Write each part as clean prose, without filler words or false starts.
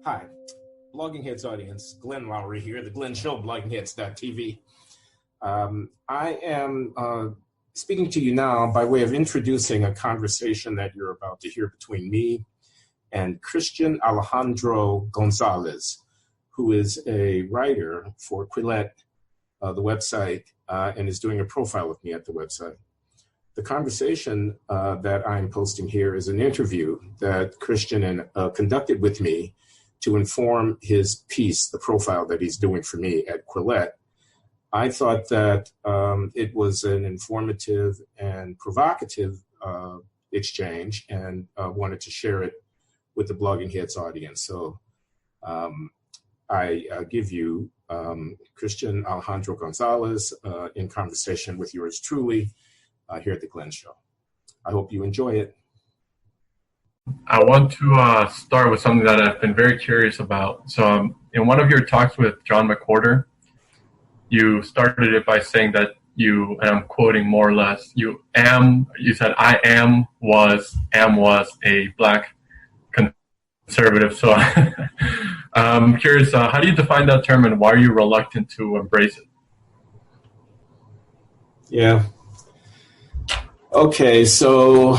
Hi, Blogging Heads audience. Glenn Loury here, The Glenn Show, bloggingheads.tv. I am speaking to you now by way of introducing a conversation that you're about to hear between me and Christian Alejandro Gonzalez, who is a writer for Quillette, the website, and is doing a profile of me at the website. The conversation that I'm posting here is an interview that Christian conducted with me to inform his piece, the profile that he's doing for me at Quillette. I thought that it was an informative and provocative exchange, and wanted to share it with the Blogging Heads audience. So I give you Christian Alejandro Gonzalez in conversation with yours truly here at the Glenn Show. I hope you enjoy it. I want to start with something that I've been very curious about. So in one of your talks with John McWhorter, you started it by saying that you, and I'm quoting more or less, you said, am was a Black conservative. So I'm curious, how do you define that term and why are you reluctant to embrace it? Yeah. Okay, so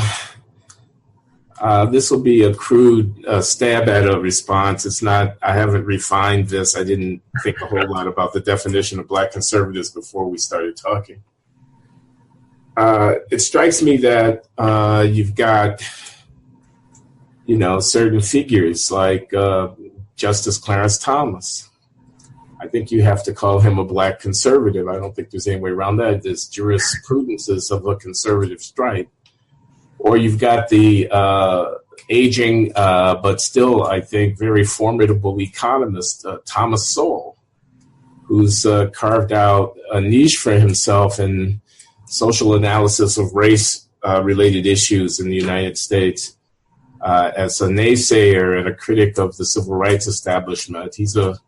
this will be a crude stab at a response. It's not, I haven't refined this. I didn't think a whole lot about the definition of Black conservatives before we started talking. It strikes me that you've got, certain figures like Justice Clarence Thomas. I think you have to call him a Black conservative. I don't think there's any way around that. There's jurisprudences of a conservative stripe. Or you've got the aging, but still, I think, very formidable economist, Thomas Sowell, who's carved out a niche for himself in social analysis of race-related issues in the United States. As a naysayer and a critic of the civil rights establishment, he's a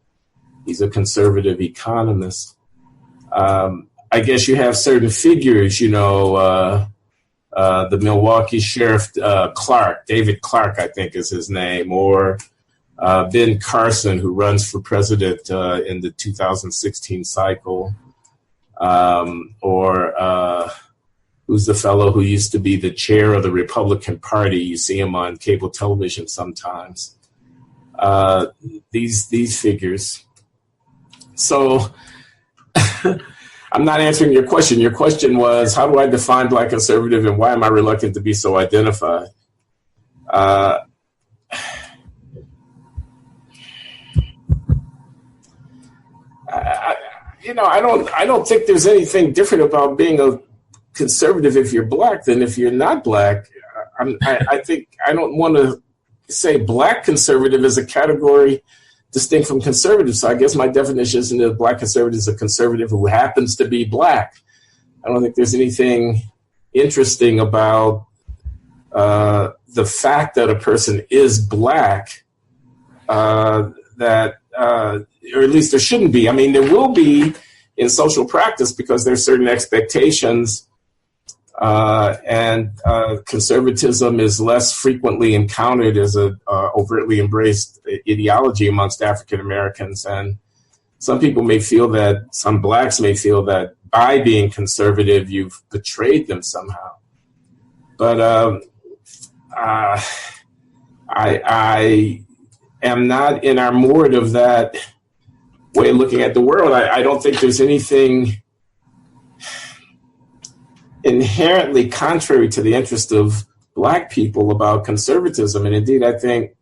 conservative economist. I guess you have certain figures, the Milwaukee Sheriff Clark, David Clark, I think is his name, or Ben Carson, who runs for president in the 2016 cycle, or who's the fellow who used to be the chair of the Republican Party. You see him on cable television sometimes. These figures. So I'm not answering your question. Your question was, how do I define Black conservative and why am I reluctant to be so identified? I don't think there's anything different about being a conservative if you're Black than if you're not Black. I think I don't want to say Black conservative as a category distinct from conservative. So I guess my definition is that Black conservative is a conservative who happens to be Black. I don't think there's anything interesting about the fact that a person is Black, or at least there shouldn't be. I mean, there will be in social practice because there's certain expectations, and conservatism is less frequently encountered as a overtly embraced ideology amongst African Americans. And some people may feel that, some Blacks may feel that by being conservative, you've betrayed them somehow. But I am not enamored of that way of looking at the world. I don't think there's anything inherently contrary to the interest of Black people about conservatism. And indeed, I think,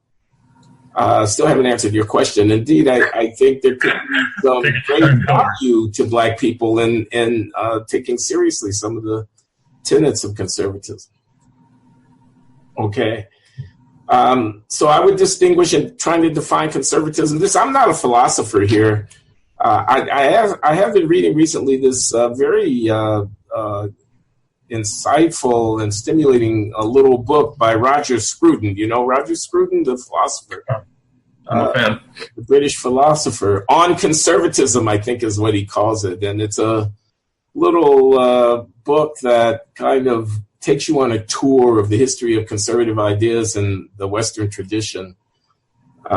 still haven't answered your question. Indeed, I think there could be some great value to Black people in taking seriously some of the tenets of conservatism. Okay. So I would distinguish in trying to define conservatism. I'm not a philosopher here. I have been reading recently this very insightful and stimulating little book by Roger Scruton. You know Roger Scruton, the philosopher? I'm a fan. The British philosopher. On Conservatism, I think is what he calls it. And it's a little book that kind of takes you on a tour of the history of conservative ideas in the Western tradition. He's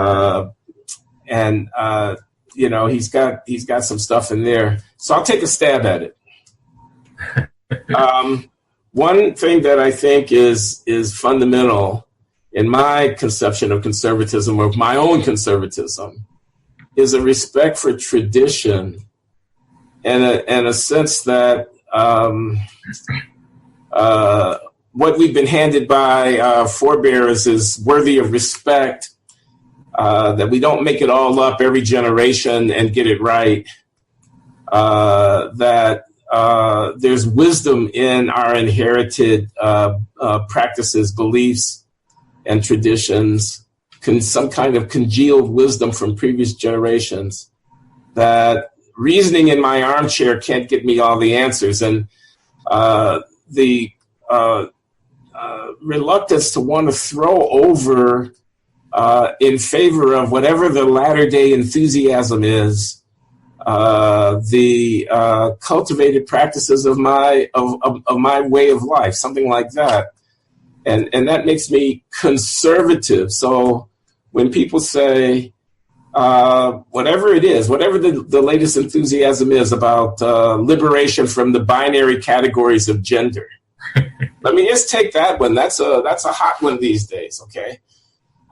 got some stuff in there. So I'll take a stab at it. One thing that I think is fundamental in my conception of conservatism, or my own conservatism, is a respect for tradition, and a sense that what we've been handed by our forebears is worthy of respect, that we don't make it all up every generation and get it right, that there's wisdom in our inherited practices, beliefs, and traditions, some kind of congealed wisdom from previous generations, that reasoning in my armchair can't get me all the answers. And the reluctance to want to throw over in favor of whatever the latter-day enthusiasm is, the cultivated practices of my way of life, something like that. And that makes me conservative. So when people say, whatever it is, whatever the latest enthusiasm is about liberation from the binary categories of gender, let me just take that one. That's a hot one these days, okay?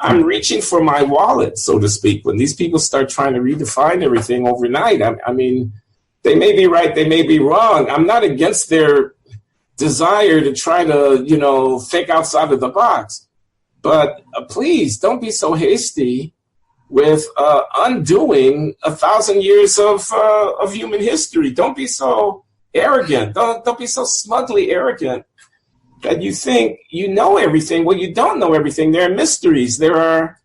I'm reaching for my wallet, so to speak, when these people start trying to redefine everything overnight. I mean, they may be right, they may be wrong. I'm not against their desire to try to, think outside of the box. But please don't be so hasty with undoing 1,000 years of human history. Don't be so arrogant. Don't be so smugly arrogant that you think you know everything. Well, you don't know everything. There are mysteries. There are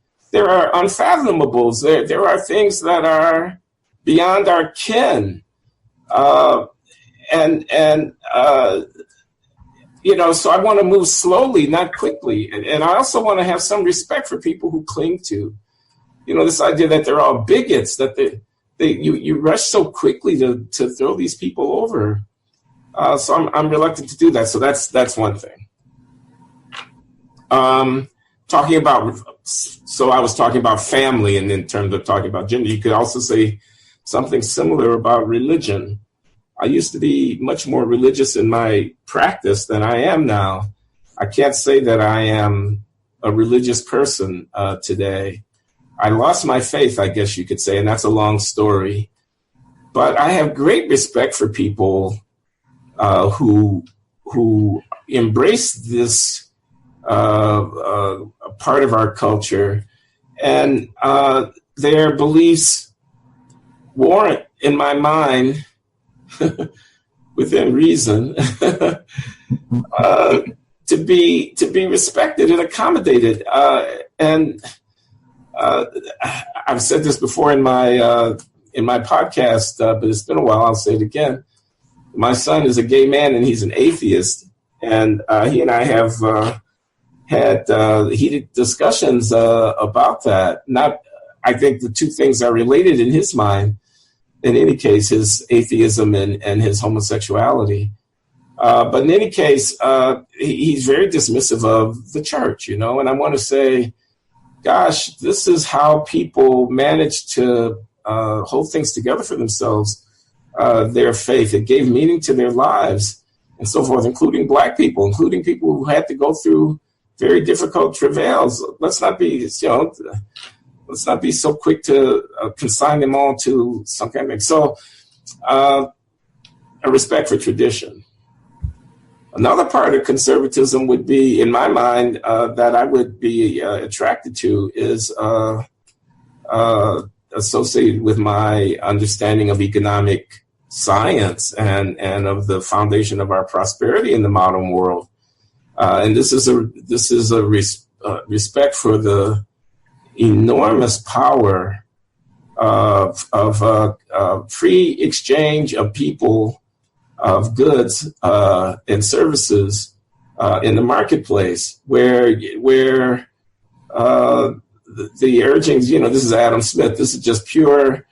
unfathomable. There are things that are beyond our ken. So I want to move slowly, not quickly. And I also want to have some respect for people who cling to, this idea that they're all bigots, that you rush so quickly to throw these people over. So I'm reluctant to do that. So that's one thing. I was talking about family, and in terms of talking about gender, you could also say something similar about religion. I used to be much more religious in my practice than I am now. I can't say that I am a religious person today. I lost my faith, I guess you could say, and that's a long story. But I have great respect for people who embrace this part of our culture, and their beliefs warrant, in my mind, within reason, to be respected and accommodated. And I've said this before in my podcast, but it's been a while. I'll say it again. My son is a gay man, and he's an atheist, and he and I have had heated discussions about that. I think the two things are related in his mind. In any case, his atheism and his homosexuality. But in any case, he's very dismissive of the church, and I want to say, gosh, this is how people manage to hold things together for themselves, their faith. It gave meaning to their lives and so forth, including Black people, including people who had to go through very difficult travails. Let's not be so quick to consign them all to some kind of. So, a respect for tradition. Another part of conservatism would be, in my mind, that I would be attracted to is associated with my understanding of economic science and of the foundation of our prosperity in the modern world. And this is a respect for the enormous power of free exchange of people, of goods and services in the marketplace, where the urgings, this is Adam Smith, this is just pure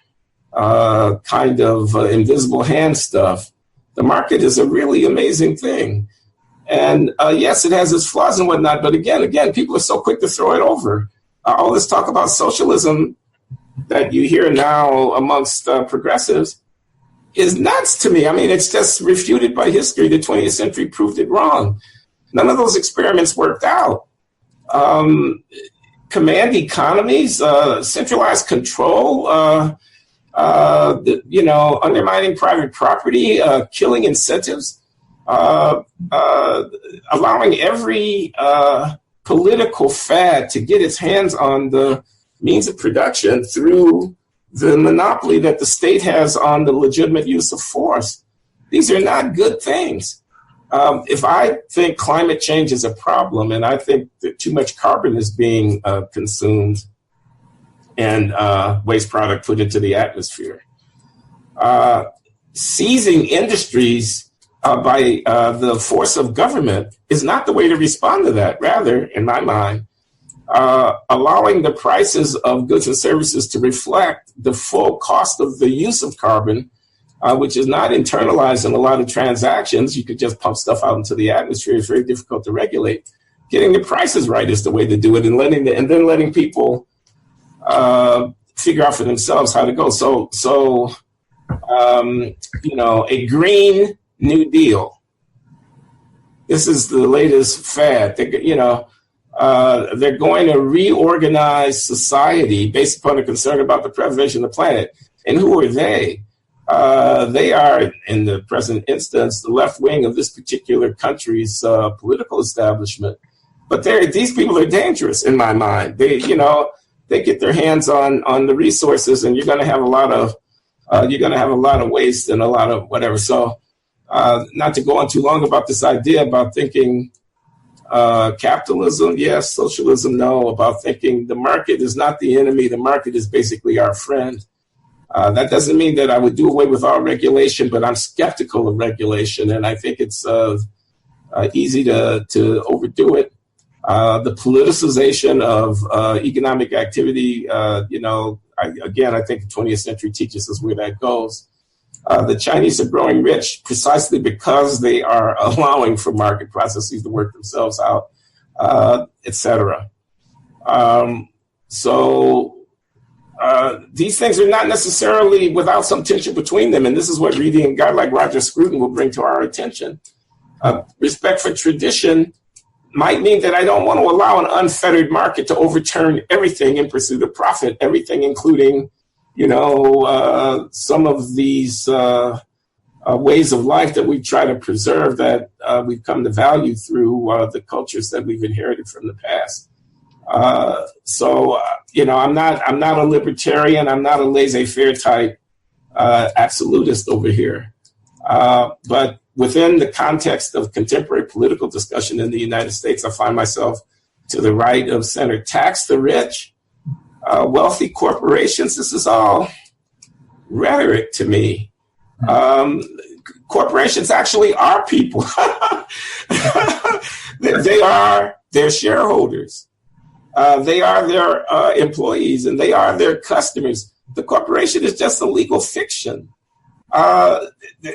kind of invisible hand stuff. The market is a really amazing thing. And yes, it has its flaws and whatnot, but again, people are so quick to throw it over. All this talk about socialism that you hear now amongst progressives is nuts to me. I mean, it's just refuted by history. The 20th century proved it wrong. None of those experiments worked out. Command economies, centralized control, undermining private property, killing incentives, allowing every political fad to get its hands on the means of production through the monopoly that the state has on the legitimate use of force. These are not good things. If I think climate change is a problem, and I think that too much carbon is being consumed and waste product put into the atmosphere, seizing industries by the force of government is not the way to respond to that. Rather, in my mind, allowing the prices of goods and services to reflect the full cost of the use of carbon, which is not internalized in a lot of transactions. You could just pump stuff out into the atmosphere. It's very difficult to regulate. Getting the prices right is the way to do it, and then letting people figure out for themselves how to go. So a Green New Deal. This is the latest fad. They're going to reorganize society based upon a concern about the preservation of the planet. And who are they? They are, in the present instance, the left wing of this particular country's political establishment. But these people are dangerous in my mind. They get their hands on the resources, and you're going to have a lot of waste and a lot of whatever. So, not to go on too long about this idea about thinking capitalism, yes, socialism, no, about thinking the market is not the enemy, the market is basically our friend. That doesn't mean that I would do away with all regulation, but I'm skeptical of regulation, and I think it's easy to overdo it. The politicization of economic activity, I think the 20th century teaches us where that goes. The Chinese are growing rich precisely because they are allowing for market processes to work themselves out, etc. These things are not necessarily without some tension between them, and this is what reading a guy like Roger Scruton will bring to our attention. Respect for tradition might mean that I don't want to allow an unfettered market to overturn everything in pursuit of profit, everything including some of these ways of life that we try to preserve that we've come to value through the cultures that we've inherited from the past. I'm not a libertarian. I'm not a laissez-faire type absolutist over here. But within the context of contemporary political discussion in the United States, I find myself to the right of center. Tax the rich. Wealthy corporations, this is all rhetoric to me. Corporations actually are people. They're shareholders. They are their employees, and they are their customers. The corporation is just a legal fiction.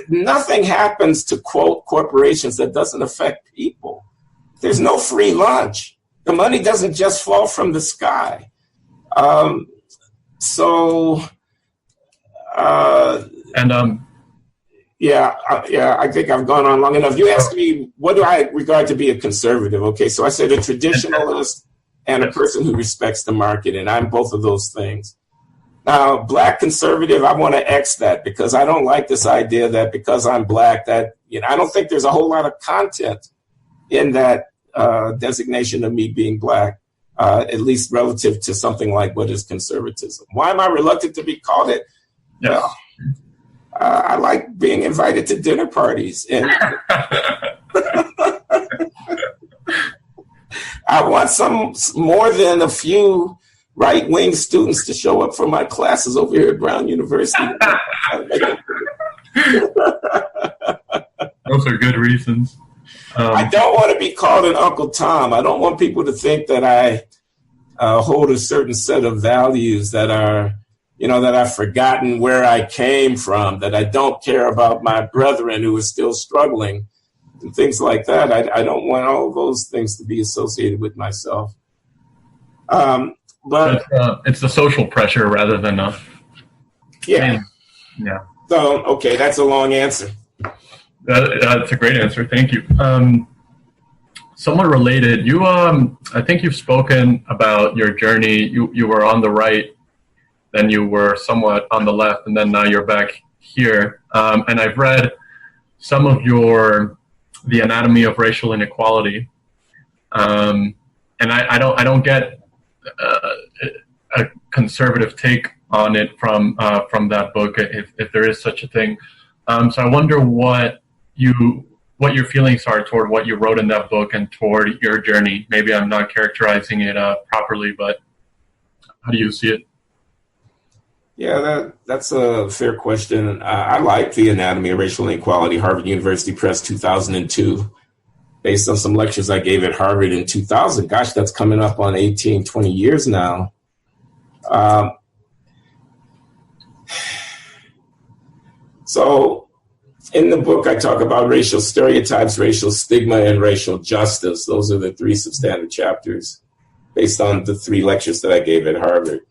Nothing happens to, quote, corporations that doesn't affect people. There's no free lunch. The money doesn't just fall from the sky. I think I've gone on long enough. You asked me, what do I regard to be a conservative? Okay, so I said a traditionalist and a person who respects the market, and I'm both of those things. Now, black conservative, I want to X that because I don't like this idea that because I'm black, that I don't think there's a whole lot of content in that designation of me being black. At least relative to something like what is conservatism. Why am I reluctant to be called it? Yes. Well, I like being invited to dinner parties, and I want some more than a few right-wing students to show up for my classes over here at Brown University. Those are good reasons. I don't want to be called an Uncle Tom. I don't want people to think that I hold a certain set of values that are, that I've forgotten where I came from, that I don't care about my brethren who are still struggling. and things like that. I don't want all of those things to be associated with myself. But it's the social pressure rather than yeah. Yeah. So, okay, that's a long answer. That's a great answer. Thank you. Somewhat related, you I think you've spoken about your journey. You were on the right, then you were somewhat on the left, and then now you're back here. And I've read some of the Anatomy of Racial Inequality, and I don't get a conservative take on it from that book, if there is such a thing. So I wonder what your feelings are toward what you wrote in that book and toward your journey. Maybe I'm not characterizing it properly, but how do you see it? Yeah, that's a fair question. I like the Anatomy of Racial Inequality, Harvard University Press, 2002, based on some lectures I gave at Harvard in 2000. Gosh, that's coming up on 18, 20 years now. So in the book, I talk about racial stereotypes, racial stigma, and racial justice. Those are the 3 substantive chapters based on the 3 lectures that I gave at Harvard.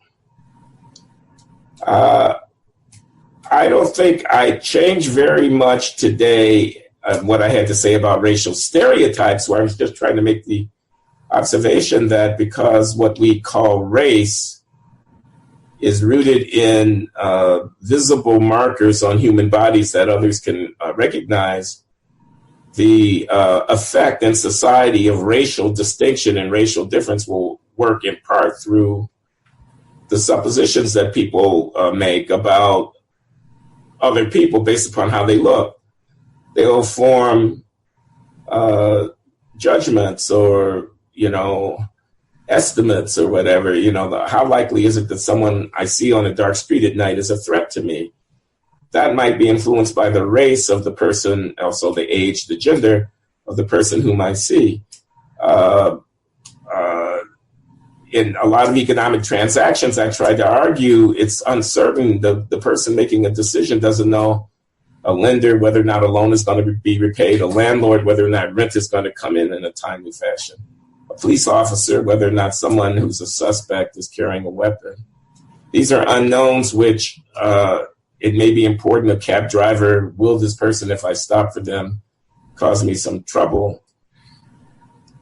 I don't think I changed very much today what I had to say about racial stereotypes, where I was just trying to make the observation that because what we call race is rooted in visible markers on human bodies that others can recognize, the effect in society of racial distinction and racial difference will work in part through the suppositions that people make about other people based upon how they look. They'll form judgments or, estimates or whatever. How likely is it that someone I see on a dark street at night is a threat to me? That might be influenced by the race of the person, also the age, the gender of the person whom I see. In a lot of economic transactions, I tried to argue it's uncertain. The person making a decision doesn't know a lender whether or not a loan is going to be repaid, a landlord whether or not rent is going to come in a timely fashion, a police officer whether or not someone who's a suspect is carrying a weapon. These are unknowns which it may be important. A cab driver, will this person, if I stop for them, cause me some trouble?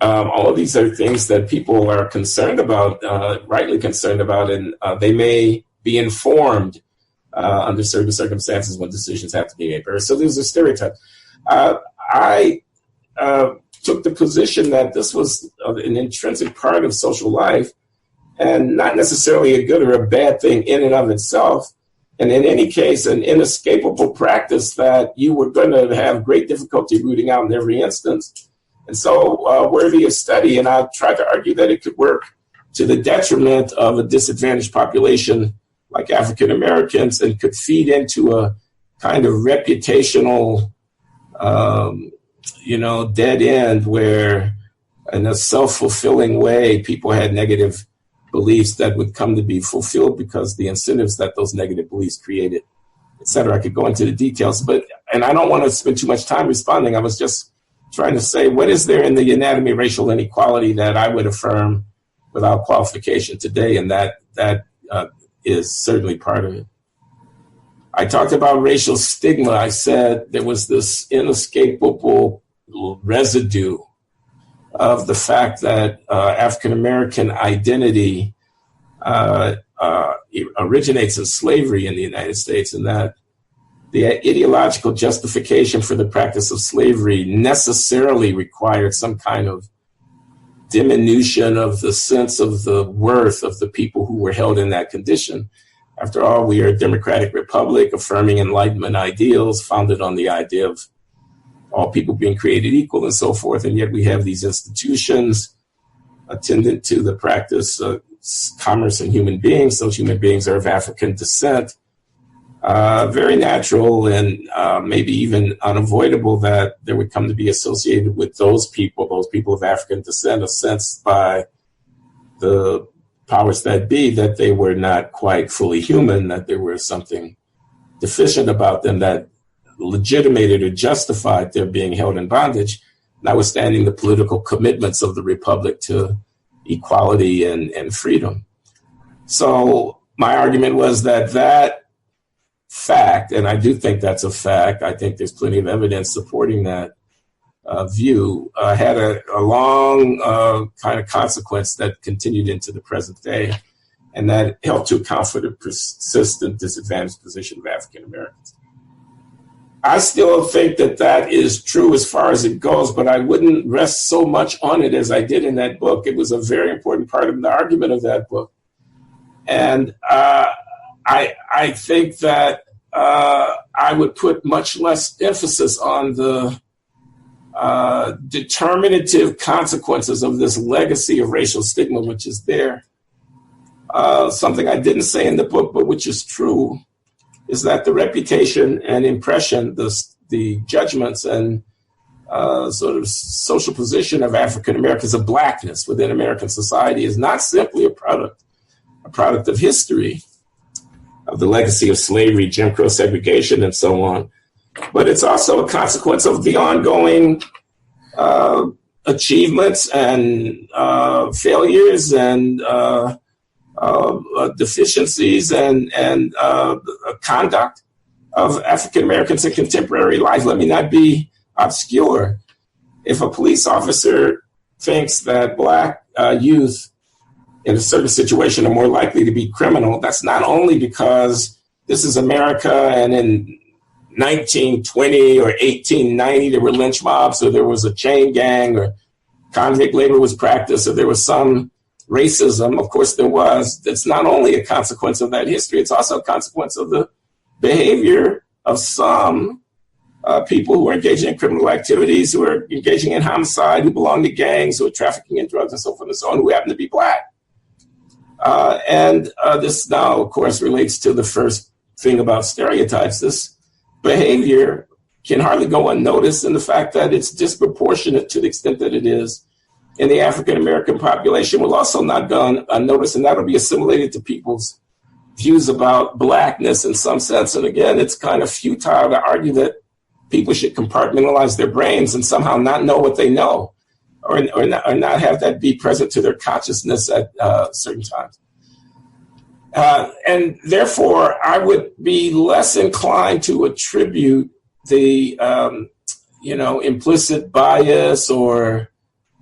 All of these are things that people are concerned about, rightly concerned about, and they may be informed under certain circumstances when decisions have to be made. So there's a stereotype. I took the position that this was an intrinsic part of social life and not necessarily a good or a bad thing in and of itself. And in any case, an inescapable practice that you were going to have great difficulty rooting out in every instance. And so worthy of study, and I tried to argue that it could work to the detriment of a disadvantaged population like African Americans and could feed into a kind of reputational, dead end where in a self-fulfilling way, people had negative beliefs that would come to be fulfilled because the incentives that those negative beliefs created, et cetera. I could go into the details, and I don't want to spend too much time responding. I was just trying to say, what is there in the Anatomy of Racial Inequality that I would affirm without qualification today? And that is certainly part of it. I talked about racial stigma. I said there was this inescapable residue of the fact that African-American identity originates in slavery in the United States, and that the ideological justification for the practice of slavery necessarily required some kind of diminution of the sense of the worth of the people who were held in that condition. After all, we are a democratic republic affirming Enlightenment ideals founded on the idea of all people being created equal and so forth. And yet we have these institutions attendant to the practice of commerce in human beings. Those human beings are of African descent. Very natural and maybe even unavoidable that there would come to be associated with those people of African descent, a sense by the powers that be that they were not quite fully human, that there was something deficient about them that legitimated or justified their being held in bondage, notwithstanding the political commitments of the Republic to equality and freedom. So my argument was that fact, and I do think that's a fact, I think there's plenty of evidence supporting that view, had a long kind of consequence that continued into the present day, and that helped to account for the persistent disadvantaged position of African Americans. I still think that is true as far as it goes, but I wouldn't rest so much on it as I did in that book. It was a very important part of the argument of that book. And I think that I would put much less emphasis on the determinative consequences of this legacy of racial stigma, which is there. Something I didn't say in the book, but which is true, is that the reputation and impression, the judgments and sort of social position of African Americans, of blackness within American society, is not simply a product of history, of the legacy of slavery, Jim Crow segregation, and so on, but it's also a consequence of the ongoing achievements and failures and deficiencies and conduct of African Americans in contemporary life. Let me not be obscure. If a police officer thinks that Black youth in a certain situation are more likely to be criminal, that's not only because this is America and in 1920 or 1890 there were lynch mobs, or there was a chain gang, or convict labor was practiced, or there was some racism. Of course there was. It's not only a consequence of that history, it's also a consequence of the behavior of some people who are engaging in criminal activities, who are engaging in homicide, who belong to gangs, who are trafficking in drugs and so forth and so on, who happen to be Black. And this now, of course, relates to the first thing about stereotypes. This behavior can hardly go unnoticed, and the fact that it's disproportionate to the extent that it is in the African American population will also not go unnoticed, and that'll be assimilated to people's views about Blackness in some sense. And again, it's kind of futile to argue that people should compartmentalize their brains and somehow not know what they know, or not have that be present to their consciousness at certain times. And therefore, I would be less inclined to attribute the implicit bias or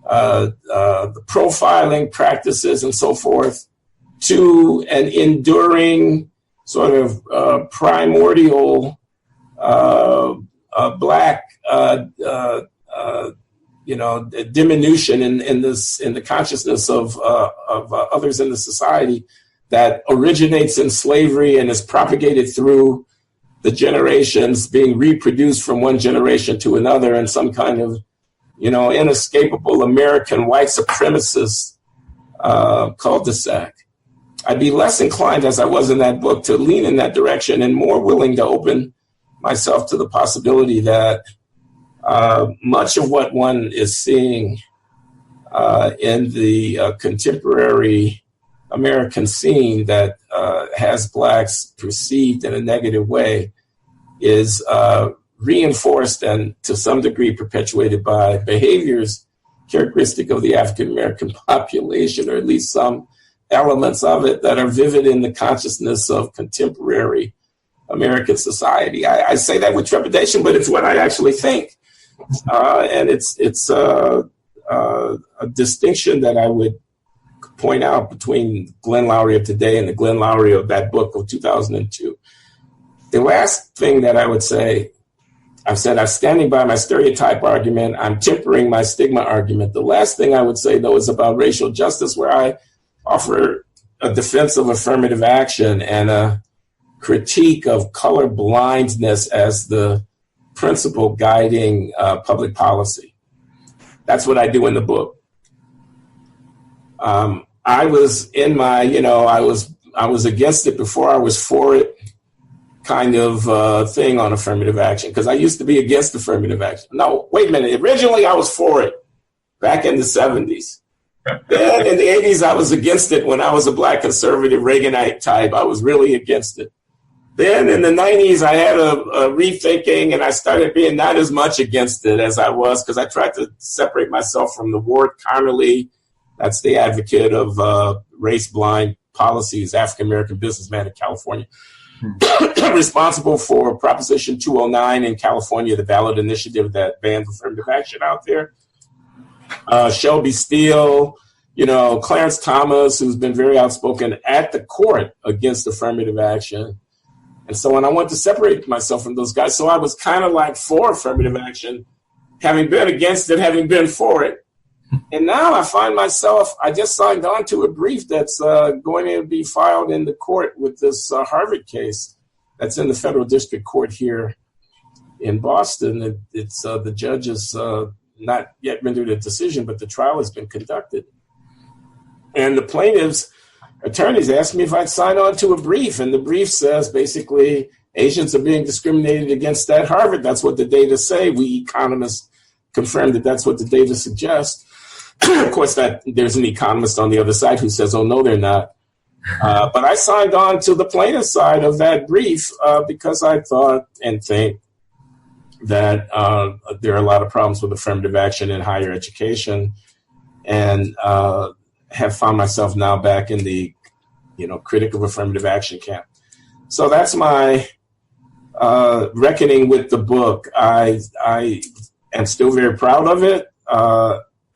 the profiling practices and so forth to an enduring sort of primordial Black diminution in the consciousness of others in the society that originates in slavery and is propagated through the generations, being reproduced from one generation to another in some kind of inescapable American white supremacist cul-de-sac. I'd be less inclined, as I was in that book, to lean in that direction, and more willing to open myself to the possibility that much of what one is seeing in the contemporary American scene that has Blacks perceived in a negative way is reinforced and to some degree perpetuated by behaviors characteristic of the African American population, or at least some elements of it that are vivid in the consciousness of contemporary American society. I say that with trepidation, but it's what I actually think. And it's a distinction that I would point out between Glenn Loury of today and the Glenn Loury of that book of 2002. The last thing that I would say, I've said I'm standing by my stereotype argument, I'm tempering my stigma argument. The last thing I would say, though, is about racial justice, where I offer a defense of affirmative action and a critique of color blindness as the principle guiding public policy. That's what I do in the book. I was in my, I was against it before I was for it kind of thing on affirmative action, because I used to be against affirmative action. No, wait a minute. Originally, I was for it back in the 70s. Then in the 80s, I was against it when I was a Black conservative Reaganite type. I was really against it. Then in the 90s, I had a rethinking, and I started being not as much against it as I was, because I tried to separate myself from the Ward Connerly. That's the advocate of race-blind policies, African-American businessman in California, responsible for Proposition 209 in California, the ballot initiative that bans affirmative action out there. Shelby Steele, Clarence Thomas, who's been very outspoken at the court against affirmative action. And so when I wanted to separate myself from those guys, so I was kind of like for affirmative action, having been against it, having been for it. And now I find myself, I just signed on to a brief that's going to be filed in the court with this Harvard case that's in the federal district court here in Boston. It's the judge has not yet rendered a decision, but the trial has been conducted. And the plaintiffs' attorneys asked me if I'd sign on to a brief, and the brief says basically Asians are being discriminated against at Harvard. That's what the data say. We economists confirm that that's what the data suggests. Of course, that there's an economist on the other side who says, oh, no, they're not. But I signed on to the plaintiff side of that brief because I thought and think that there are a lot of problems with affirmative action in higher education, and have found myself now back in the critic of affirmative action camp. So that's my reckoning with the book. I am still very proud of it.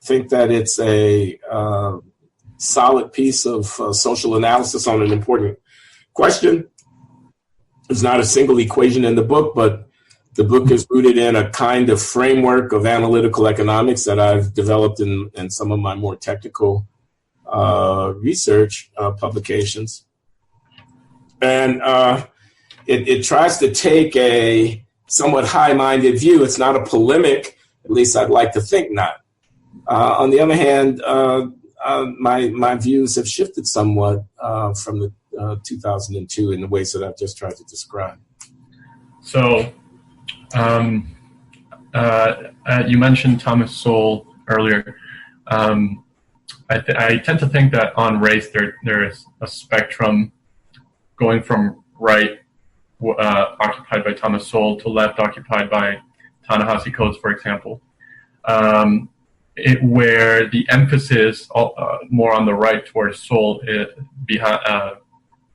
Think that it's a solid piece of social analysis on an important question. There's not a single equation in the book, but the book is rooted in a kind of framework of analytical economics that I've developed in some of my more technical research publications. And it tries to take a somewhat high-minded view. It's not a polemic, at least I'd like to think not. On the other hand, my views have shifted somewhat from the 2002 in the ways that I've just tried to describe. So you mentioned Thomas Sowell earlier. I tend to think that on race there is a spectrum going from right occupied by Thomas Sowell to left occupied by Ta-Nehisi Coates, for example, where the emphasis more on the right towards Sowell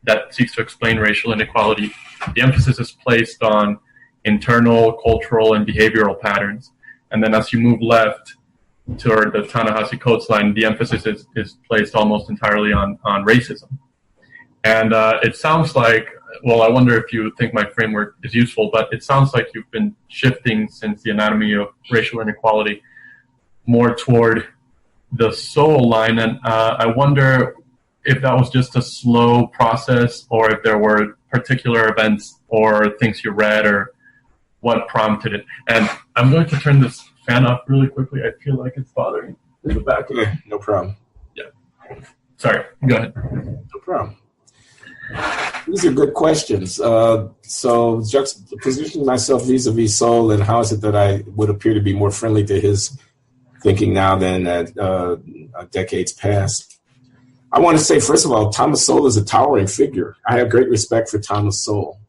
that seeks to explain racial inequality. The emphasis is placed on internal, cultural, and behavioral patterns. And then as you move left toward the Ta-Nehisi Coates line, the emphasis is placed almost entirely on racism. And it sounds like, well, I wonder if you think my framework is useful, but it sounds like you've been shifting since the Anatomy of Racial Inequality more toward the Sowell line. And I wonder if that was just a slow process, or if there were particular events or things you read, or what prompted it. And I'm going to turn this fan off really quickly. I feel like it's bothering in the back. Okay, no problem. Yeah. Sorry, go ahead. No problem. These are good questions. So positioning myself vis-a-vis Sowell, and how is it that I would appear to be more friendly to his thinking now than at decades past? I want to say, first of all, Thomas Sowell is a towering figure. I have great respect for Thomas Sowell.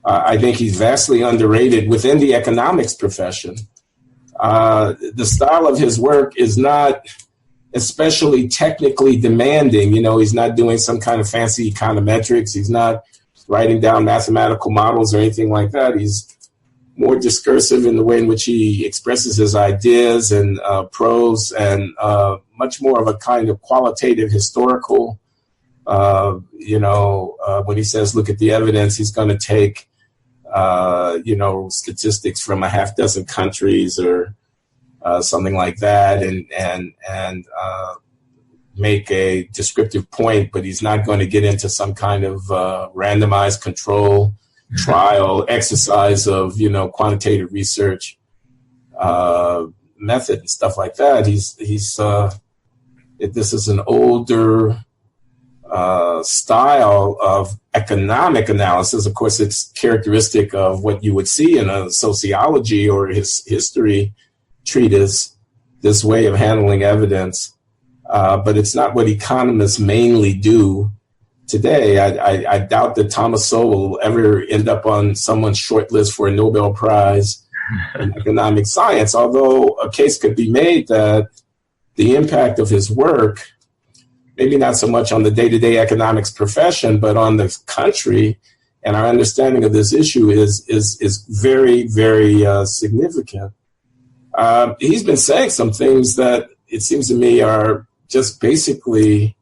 I think he's vastly underrated within the economics profession. The style of his work is not especially technically demanding. He's not doing some kind of fancy econometrics. He's not writing down mathematical models or anything like that. He's more discursive in the way in which he expresses his ideas and prose, and much more of a kind of qualitative historical, when he says, look at the evidence, he's going to take, statistics from a half dozen countries or something like that, and make a descriptive point, but he's not going to get into some kind of randomized control trial exercise of, quantitative research method and stuff like that. This is an older style of economic analysis. Of course, it's characteristic of what you would see in a sociology or history treatise, this way of handling evidence. But it's not what economists mainly do today. I doubt that Thomas Sowell will ever end up on someone's short list for a Nobel Prize in economic science, although a case could be made that the impact of his work, maybe not so much on the day-to-day economics profession, but on the country and our understanding of this issue is very, very significant. He's been saying some things that it seems to me are just basically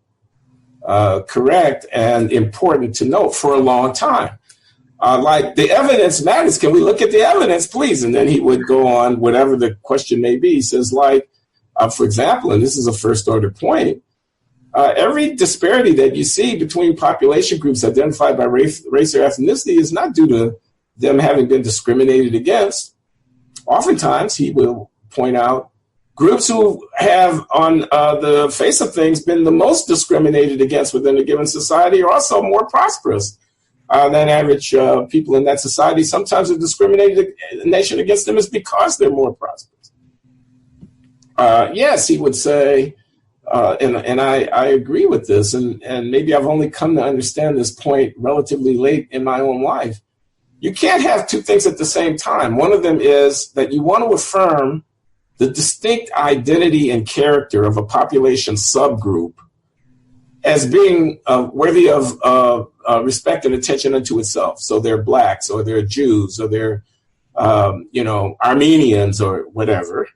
correct and important to note for a long time. Like, the evidence matters. Can we look at the evidence, please? And then he would go on, whatever the question may be. He says, like, for example, and this is a first order point, every disparity that you see between population groups identified by race or ethnicity is not due to them having been discriminated against. Oftentimes, he will point out, groups who have, on the face of things, been the most discriminated against within a given society are also more prosperous than average people in that society. Sometimes the discrimination against them is because they're more prosperous. Yes, he would say, and I agree with this, and maybe I've only come to understand this point relatively late in my own life. You can't have two things at the same time. One of them is that you want to affirm the distinct identity and character of a population subgroup as being worthy of respect and attention unto itself. So they're blacks, or they're Jews, or they're Armenians, or whatever.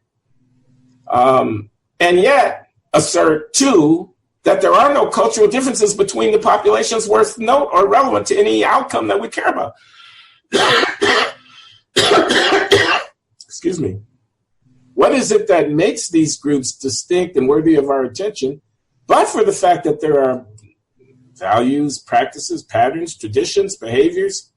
And yet assert, too, that there are no cultural differences between the populations worth note or relevant to any outcome that we care about. Excuse me. What is it that makes these groups distinct and worthy of our attention, but for the fact that there are values, practices, patterns, traditions, behaviors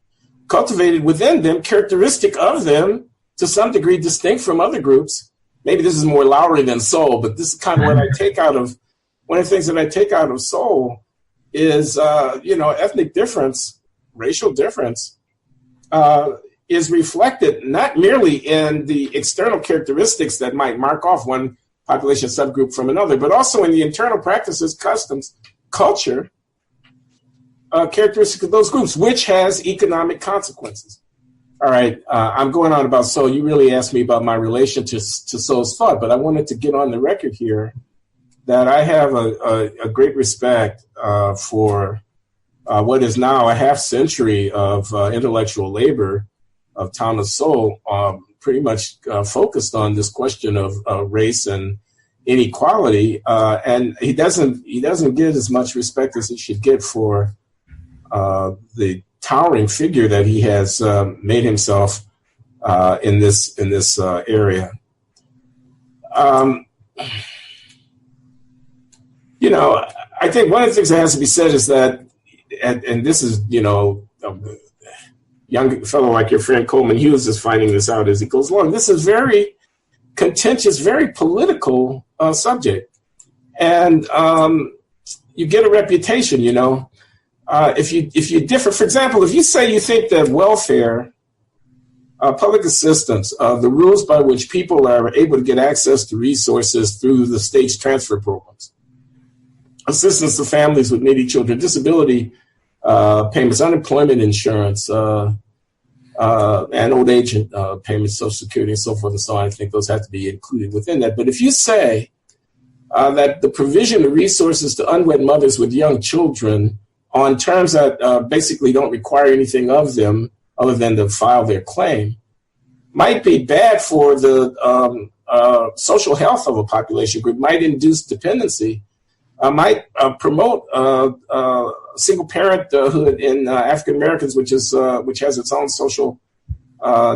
cultivated within them, characteristic of them, to some degree distinct from other groups? Maybe this is more Loury than Sowell, but this is kind of what I take out of, one of the things that I take out of Sowell is, ethnic difference, racial difference, is reflected not merely in the external characteristics that might mark off one population subgroup from another, but also in the internal practices, customs, culture, characteristics of those groups, which has economic consequences. All right, I'm going on about Sowell. You really asked me about my relation to Sowell's thought, but I wanted to get on the record here that I have a great respect for what is now a half century of intellectual labor of Thomas Sowell, pretty much focused on this question of race and inequality, and he doesn't get as much respect as he should get for the towering figure that he has made himself in this area. I think one of the things that has to be said is that, and this is, a young fellow like your friend Coleman Hughes is finding this out as he goes along. This is very contentious, very political subject. And you get a reputation, if you differ. For example, if you say you think that welfare, public assistance, the rules by which people are able to get access to resources through the state's transfer programs, assistance to families with needy children, disability payments, unemployment insurance, and old age payments, Social Security, and so forth and so on. I think those have to be included within that. But if you say that the provision of resources to unwed mothers with young children on terms that basically don't require anything of them other than to file their claim might be bad for the social health of a population group, might induce dependency, might promote single parenthood in African Americans, which has its own social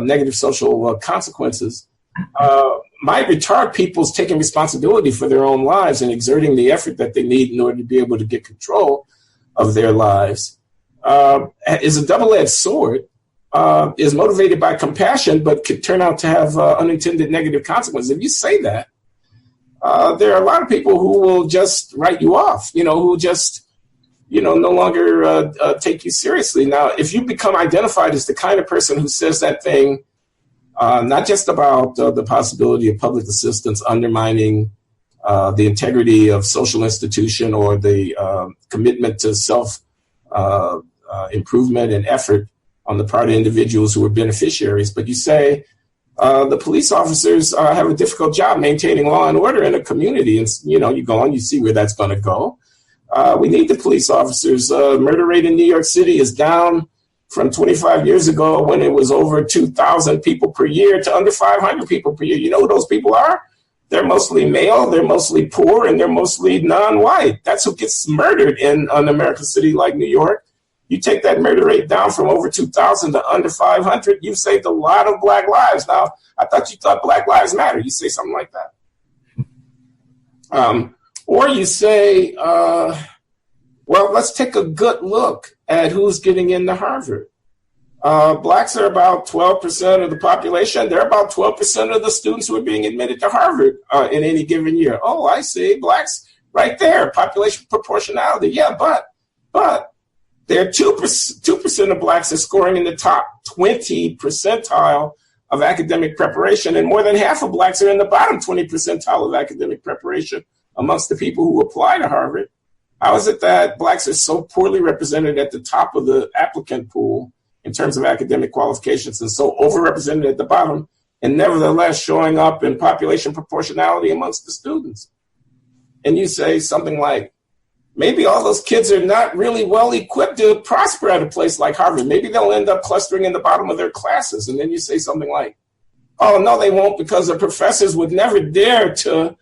negative social consequences, might retard people's taking responsibility for their own lives and exerting the effort that they need in order to be able to get control of their lives, is a double-edged sword, is motivated by compassion, but could turn out to have unintended negative consequences. If you say that, there are a lot of people who will just write you off, who just, no longer take you seriously. Now, if you become identified as the kind of person who says that thing, not just about the possibility of public assistance undermining the integrity of social institution or the commitment to improvement and effort on the part of individuals who are beneficiaries. But you say the police officers have a difficult job maintaining law and order in a community. And, you go on, you see where that's going to go. We need the police officers. Murder rate in New York City is down from 25 years ago when it was over 2,000 people per year to under 500 people per year. You know who those people are? They're mostly male, they're mostly poor, and they're mostly non-white. That's who gets murdered in an American city like New York. You take that murder rate down from over 2,000 to under 500, you've saved a lot of Black lives. Now, I thought you thought Black Lives Matter. You say something like that. Or you say, well, let's take a good look at who's getting into Harvard. Blacks are about 12% of the population. They're about 12% of the students who are being admitted to Harvard in any given year. Oh, I see. Blacks right there. Population proportionality. Yeah, but there are 2% of blacks are scoring in the top 20 percentile of academic preparation, and more than half of blacks are in the bottom 20 percentile of academic preparation amongst the people who apply to Harvard. How is it that blacks are so poorly represented at the top of the applicant pool in terms of academic qualifications and so overrepresented at the bottom, and nevertheless showing up in population proportionality amongst the students? And you say something like, maybe all those kids are not really well equipped to prosper at a place like Harvard. Maybe they'll end up clustering in the bottom of their classes. And then you say something like, oh, no, they won't, because the professors would never dare to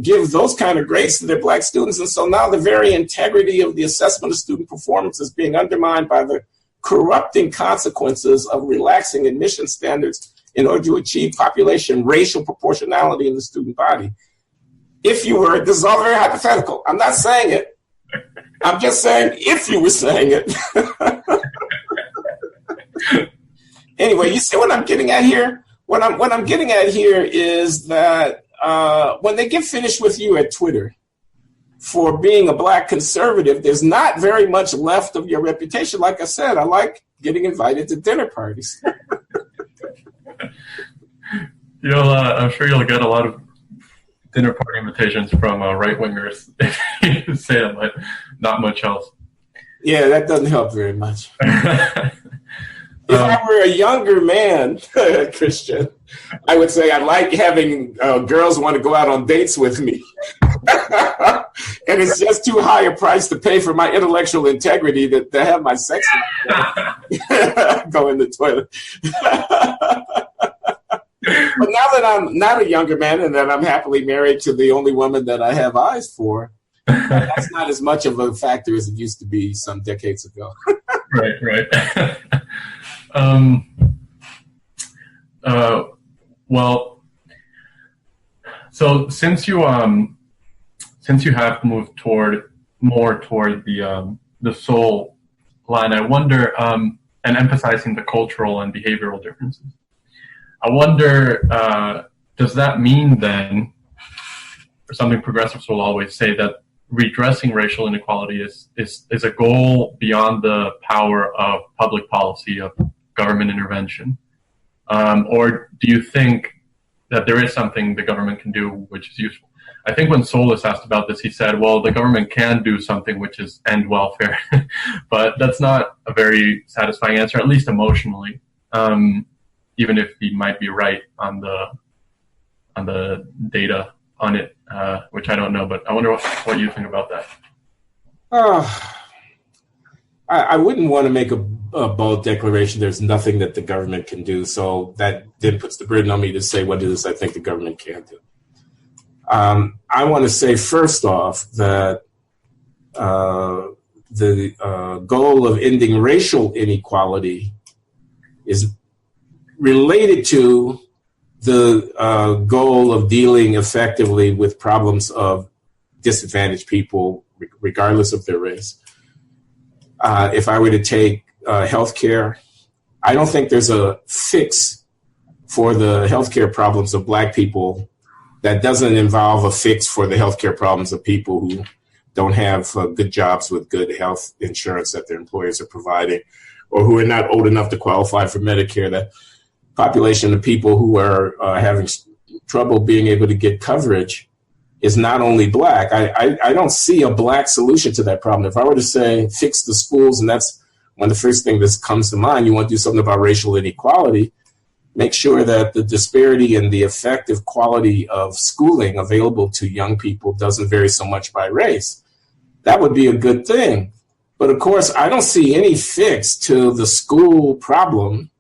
give those kind of grades to their black students. And so now the very integrity of the assessment of student performance is being undermined by the corrupting consequences of relaxing admission standards in order to achieve population racial proportionality in the student body. If you were, this is all very hypothetical. I'm not saying it. I'm just saying if you were saying it. Anyway, you see what I'm getting at here? What I'm getting at here is that when they get finished with you at Twitter for being a black conservative, there's not very much left of your reputation. Like I said, I like getting invited to dinner parties. I'm sure you'll get a lot of dinner party invitations from right-wingers if you say that, but not much else. Yeah, that doesn't help very much. If I were a younger man, Christian, I would say I like having girls want to go out on dates with me. And it's just too high a price to pay for my intellectual integrity to have my sex go in the toilet. But now that I'm not a younger man and that I'm happily married to the only woman that I have eyes for, that's not as much of a factor as it used to be some decades ago. Right. Well, so since you have moved more toward the soul line, I wonder, and emphasizing the cultural and behavioral differences, I wonder, does that mean then, or something progressives will always say, that redressing racial inequality is a goal beyond the power of public policy, of government intervention? Or do you think that there is something the government can do which is useful? I think when Sowell was asked about this, he said, well, the government can do something which is end welfare. But that's not a very satisfying answer, at least emotionally, even if he might be right on the data on it, which I don't know. But I wonder what you think about that. I wouldn't want to make a bold declaration. There's nothing that the government can do. So that then puts the burden on me to say what it is I think the government can do. I want to say first off that the goal of ending racial inequality is related to the goal of dealing effectively with problems of disadvantaged people, regardless of their race. If I were to take healthcare, I don't think there's a fix for the healthcare problems of Black people that doesn't involve a fix for the healthcare problems of people who don't have good jobs with good health insurance that their employers are providing, or who are not old enough to qualify for Medicare. That population of people who are having trouble being able to get coverage is not only black. I don't see a black solution to that problem. If I were to say fix the schools, and that's one of the first things that comes to mind, you want to do something about racial inequality, make sure that the disparity in the effective quality of schooling available to young people doesn't vary so much by race. That would be a good thing. But of course, I don't see any fix to the school problem.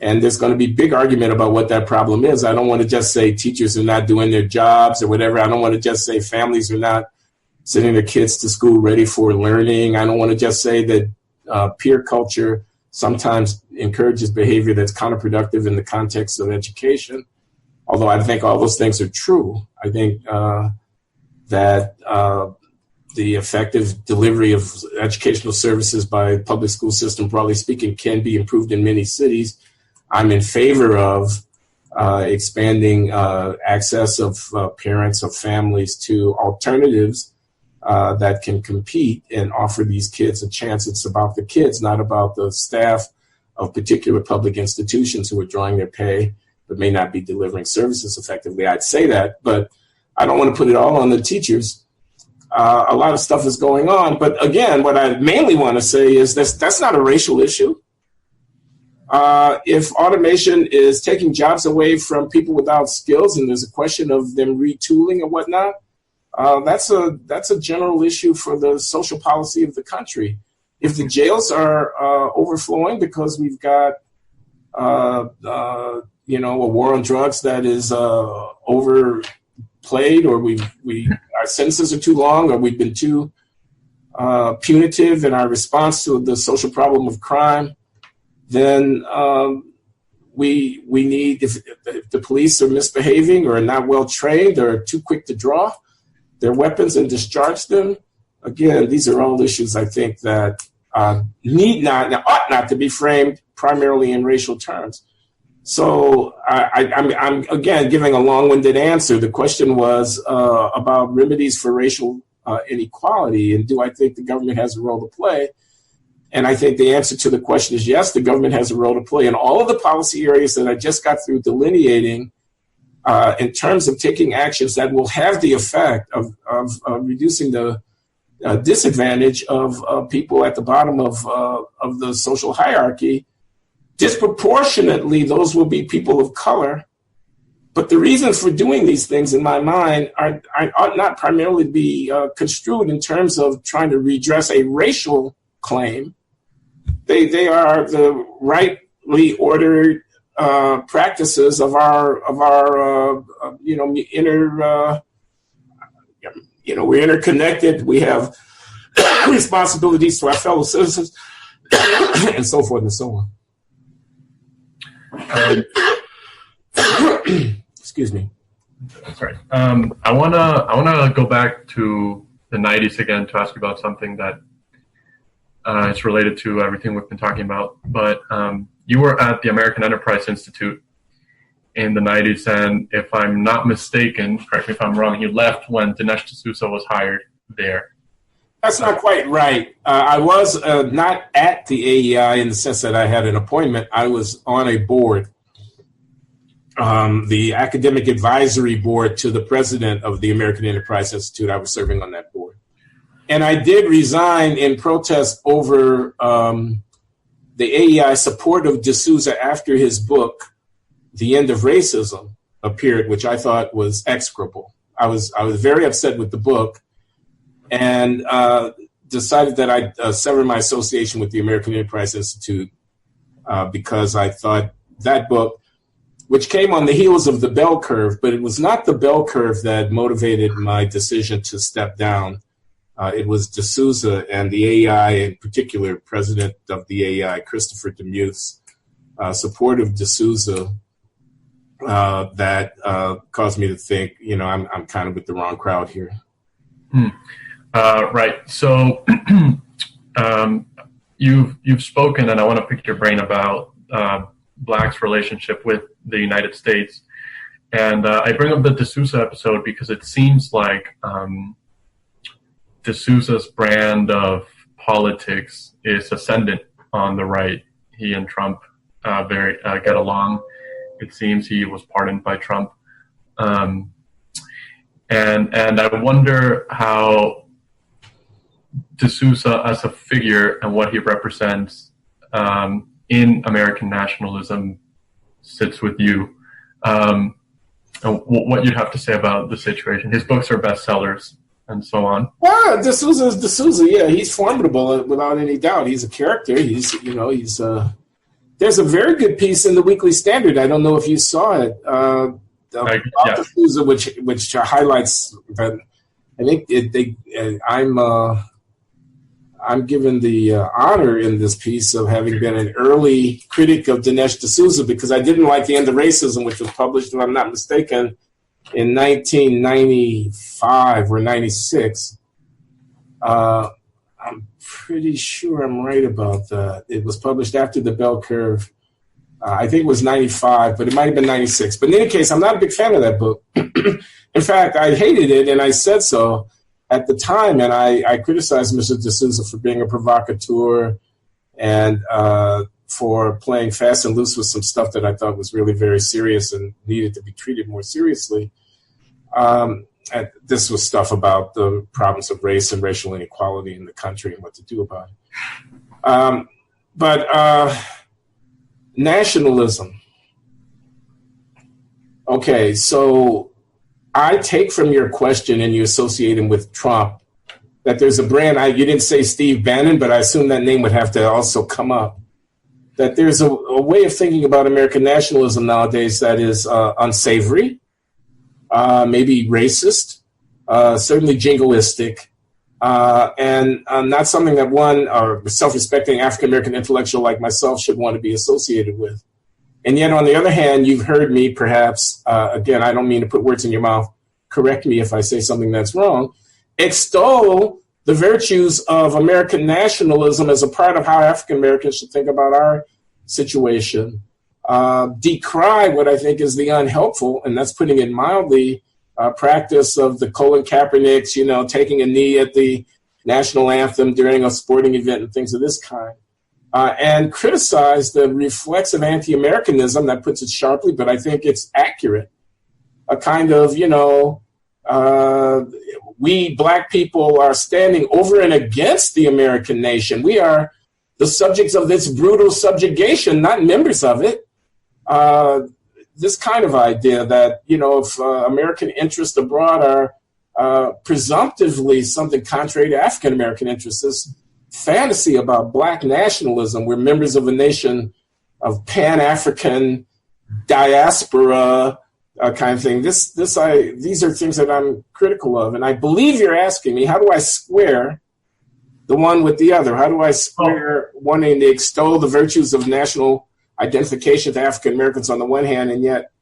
And there's going to be big argument about what that problem is. I don't want to just say teachers are not doing their jobs or whatever. I don't want to just say families are not sending their kids to school ready for learning. I don't want to just say that peer culture sometimes encourages behavior that's counterproductive in the context of education. Although I think all those things are true. I think that the effective delivery of educational services by public school system, broadly speaking, can be improved in many cities. I'm in favor of expanding access of parents, of families to alternatives that can compete and offer these kids a chance. It's about the kids, not about the staff of particular public institutions who are drawing their pay but may not be delivering services effectively. I'd say that, but I don't want to put it all on the teachers. A lot of stuff is going on. But again, what I mainly want to say is that's not a racial issue. If automation is taking jobs away from people without skills and there's a question of them retooling and whatnot, that's a general issue for the social policy of the country. If the jails are overflowing because we've got a war on drugs that is overplayed, or our sentences are too long, or we've been too punitive in our response to the social problem of crime, then we need, if the police are misbehaving or are not well trained or too quick to draw their weapons and discharge them. Again, these are all issues I think that ought not to be framed primarily in racial terms. So I'm again giving a long-winded answer. The question was about remedies for racial inequality, and do I think the government has a role to play? And I think the answer to the question is yes, the government has a role to play in all of the policy areas that I just got through delineating in terms of taking actions that will have the effect of reducing the disadvantage of people at the bottom of the social hierarchy. Disproportionately, those will be people of color. But the reasons for doing these things, in my mind, ought not primarily be construed in terms of trying to redress a racial claim. They are the rightly ordered practices of our we're interconnected. We have responsibilities to our fellow citizens, and so forth and so on. Excuse me. Sorry. I wanna go back to the 90s again to ask you about something that it's related to everything we've been talking about. But you were at the American Enterprise Institute in the 90s, and if I'm not mistaken, correct me if I'm wrong, you left when Dinesh D'Souza was hired there. That's not quite right. I was not at the AEI in the sense that I had an appointment. I was on a board, the academic advisory board to the president of the American Enterprise Institute. I was serving on that board. And I did resign in protest over the AEI support of D'Souza after his book, The End of Racism, appeared, which I thought was execrable. I was very upset with the book, and decided that I'd sever my association with the American Enterprise Institute because I thought that book, which came on the heels of the bell curve, but it was not the bell curve that motivated my decision to step down. It was D'Souza and the AEI, in particular, president of the AEI, Christopher Demuth's support of D'Souza that caused me to think, I'm kind of with the wrong crowd here. Right. So you've spoken, and I want to pick your brain about Black's relationship with the United States. And I bring up the D'Souza episode because it seems like D'Souza's brand of politics is ascendant on the right. He and Trump get along. It seems he was pardoned by Trump. And and I wonder how D'Souza as a figure and what he represents in American nationalism sits with you, and what you'd have to say about the situation. His books are bestsellers and so on. Well, D'Souza is D'Souza. Yeah, he's formidable without any doubt. He's a character. He's there's a very good piece in the Weekly Standard. I don't know if you saw it. About D'Souza, which highlights that. I think I'm given the honor in this piece of having been an early critic of Dinesh D'Souza, because I didn't like The End of Racism, which was published, if I'm not mistaken, in 1995 or 96. I'm pretty sure I'm right about that. It was published after The Bell Curve. I think it was 95, but it might have been 96. But in any case, I'm not a big fan of that book. In fact, I hated it, and I said so at the time, and I criticized Mr. D'Souza for being a provocateur and for playing fast and loose with some stuff that I thought was really very serious and needed to be treated more seriously. This was stuff about the problems of race and racial inequality in the country and what to do about it. But nationalism. Okay, so I take from your question, and you associate him with Trump, that there's a brand. You didn't say Steve Bannon, but I assume that name would have to also come up. That there's a way of thinking about American nationalism nowadays that is unsavory, maybe racist, certainly jingoistic, and not something that one, or self-respecting African-American intellectual like myself, should want to be associated with. And yet, on the other hand, you've heard me perhaps, again, I don't mean to put words in your mouth, correct me if I say something that's wrong, extol the virtues of American nationalism as a part of how African Americans should think about our situation, decry what I think is the unhelpful, and that's putting it mildly, practice of the Colin Kaepernicks, taking a knee at the national anthem during a sporting event and things of this kind. And criticize the reflexive anti-Americanism, that puts it sharply, but I think it's accurate. A kind of, we black people are standing over and against the American nation. We are the subjects of this brutal subjugation, not members of it. This kind of idea that, if American interests abroad are presumptively something contrary to African-American interests, this fantasy about black nationalism, we're members of a nation of Pan-African diaspora kind of thing. These are things that I'm critical of. And I believe you're asking me, how do I square the one with the other? How do I square wanting to extol the virtues of national identification to African Americans on the one hand, and yet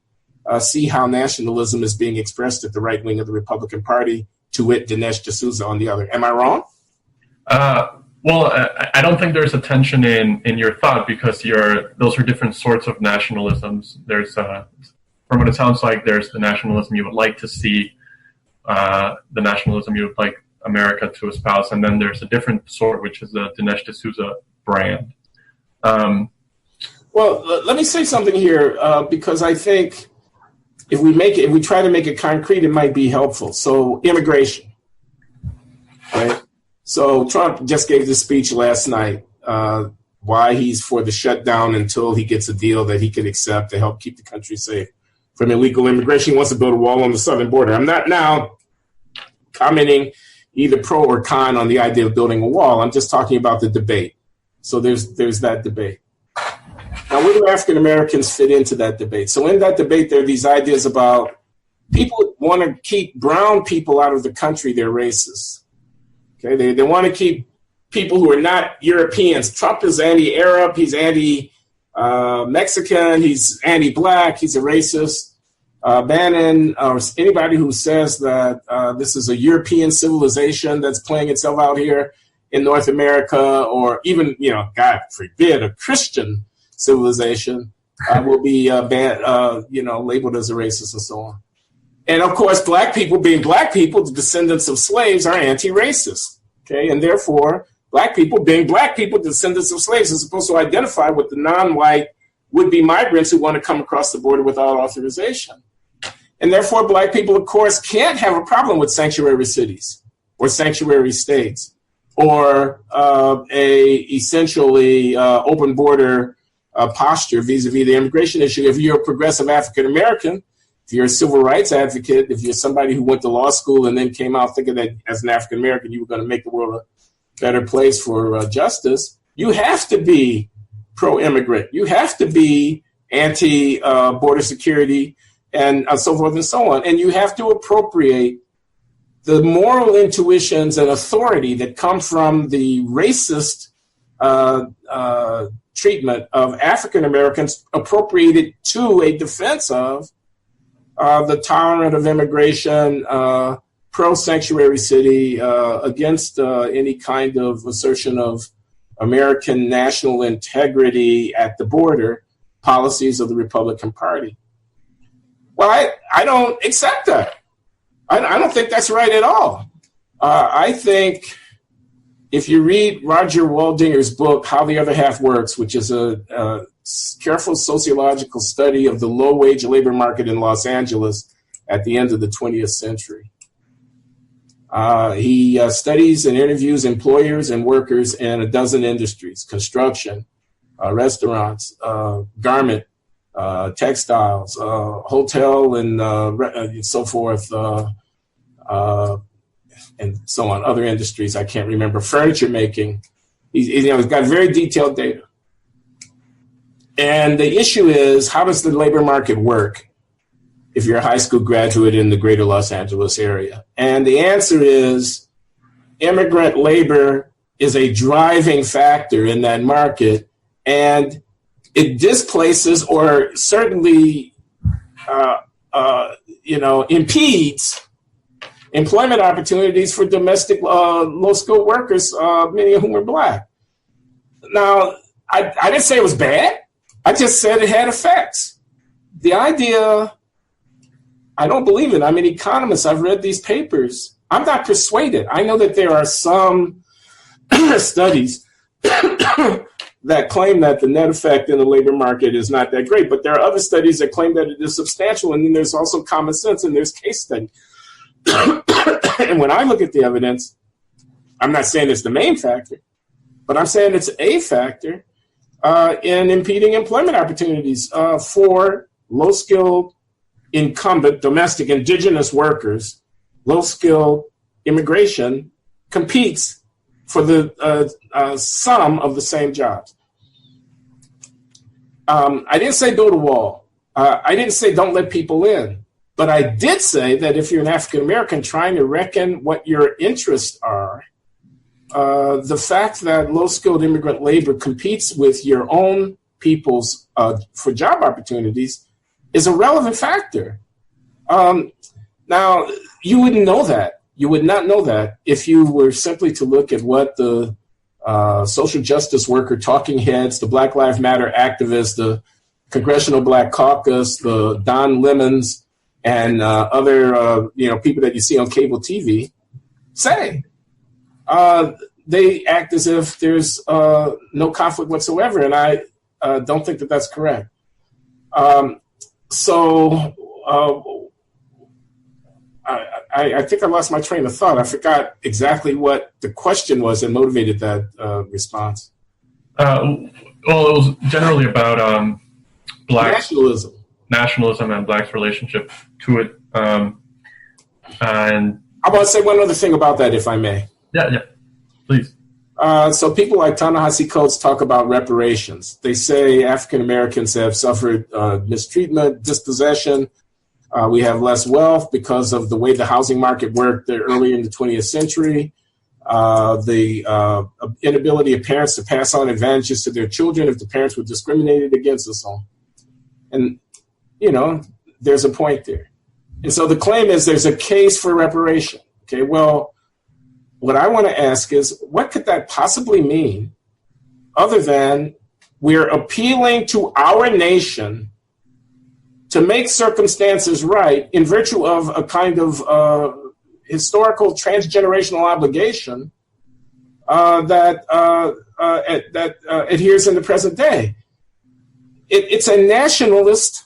see how nationalism is being expressed at the right wing of the Republican Party, to wit, Dinesh D'Souza on the other? Am I wrong? Well, I don't think there's a tension in your thought, because those are different sorts of nationalisms. There's, from what it sounds like, there's the nationalism you would like to see, the nationalism you would like America to espouse, and then there's a different sort, which is the Dinesh D'Souza brand. Well, let me say something here, because I think if we try to make it concrete, it might be helpful. So, immigration, right? So Trump just gave this speech last night, why he's for the shutdown until he gets a deal that he can accept to help keep the country safe from illegal immigration. He wants to build a wall on the southern border. I'm not now commenting either pro or con on the idea of building a wall. I'm just talking about the debate. So there's that debate. Now, where do African Americans fit into that debate? So in that debate, there are these ideas about people want to keep brown people out of the country. They're racist. Okay, they want to keep people who are not Europeans. Trump is anti-Arab. He's anti-Mexican. He's anti-black. He's a racist. Bannon, or anybody who says that this is a European civilization that's playing itself out here in North America, or even, God forbid, a Christian civilization, will be labeled as a racist and so on. And of course, black people, being black people, the descendants of slaves, are anti-racist. Okay, and therefore, black people, being black people, descendants of slaves, are supposed to identify with the non-white would-be migrants who want to come across the border without authorization. And therefore, black people, of course, can't have a problem with sanctuary cities or sanctuary states or a essentially open border posture vis-a-vis the immigration issue. If you're a progressive African American, if you're a civil rights advocate, if you're somebody who went to law school and then came out thinking that as an African American you were going to make the world a better place for justice, you have to be pro-immigrant. You have to be anti-border security and so forth and so on. And you have to appropriate the moral intuitions and authority that come from the racist treatment of African Americans, appropriated to a defense of the tolerant of immigration, pro-sanctuary city, against any kind of assertion of American national integrity at the border policies of the Republican Party. Well, I don't accept that. I don't think that's right at all. I think if you read Roger Waldinger's book, How the Other Half Works, which is a careful sociological study of the low-wage labor market in Los Angeles at the end of the 20th century, he studies and interviews employers and workers in a dozen industries: construction, restaurants, garment, textiles, hotel, and so forth, and so on, other industries I can't remember, furniture making. He's got very detailed data. And the issue is, how does the labor market work if you're a high school graduate in the greater Los Angeles area? And the answer is, immigrant labor is a driving factor in that market, and it displaces or certainly impedes employment opportunities for domestic low-skilled workers, many of whom are black. Now, I didn't say it was bad. I just said it had effects. The idea, I don't believe it. I'm an economist. I've read these papers. I'm not persuaded. I know that there are some studies that claim that the net effect in the labor market is not that great, but there are other studies that claim that it is substantial, and then there's also common sense, and there's case study. And when I look at the evidence, I'm not saying it's the main factor, but I'm saying it's a factor in impeding employment opportunities for low-skilled, incumbent, domestic, indigenous workers. Low-skilled immigration competes for the sum of the same jobs. I didn't say build a wall. I didn't say don't let people in. But I did say that if you're an African American trying to reckon what your interests are, the fact that low-skilled immigrant labor competes with your own people's for job opportunities is a relevant factor. Now, you wouldn't know that. You would not know that if you were simply to look at what the social justice worker talking heads, the Black Lives Matter activists, the Congressional Black Caucus, the Don Lemons, and other people that you see on cable TV say. They act as if there's no conflict whatsoever, and I don't think that that's correct. I think I lost my train of thought. I forgot exactly what the question was that motivated that response. Well, it was generally about black nationalism and blacks' relationship to it. And I want to say one other thing about that, if I may. Yeah, please. So people like Ta-Nehisi Coates talk about reparations. They say African Americans have suffered mistreatment, dispossession. We have less wealth because of the way the housing market worked early in the 20th century. The inability of parents to pass on advantages to their children if the parents were discriminated against and so on. And, there's a point there. And so the claim is there's a case for reparation. Okay, well, what I want to ask is, what could that possibly mean other than we're appealing to our nation to make circumstances right in virtue of a kind of historical transgenerational obligation that adheres in the present day. It's a nationalist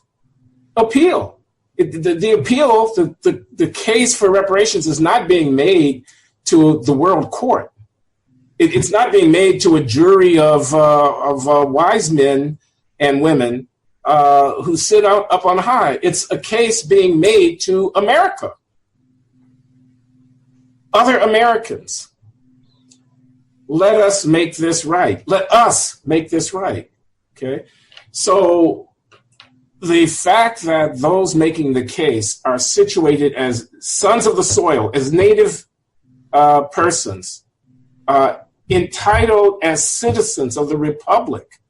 appeal. The appeal, the case for reparations is not being made to the world court. It's not being made to a jury of wise men and women who sit up on high. It's a case being made to America, other Americans. Let us make this right. Let us make this right. Okay, so the fact that those making the case are situated as sons of the soil, as native persons, entitled as citizens of the republic.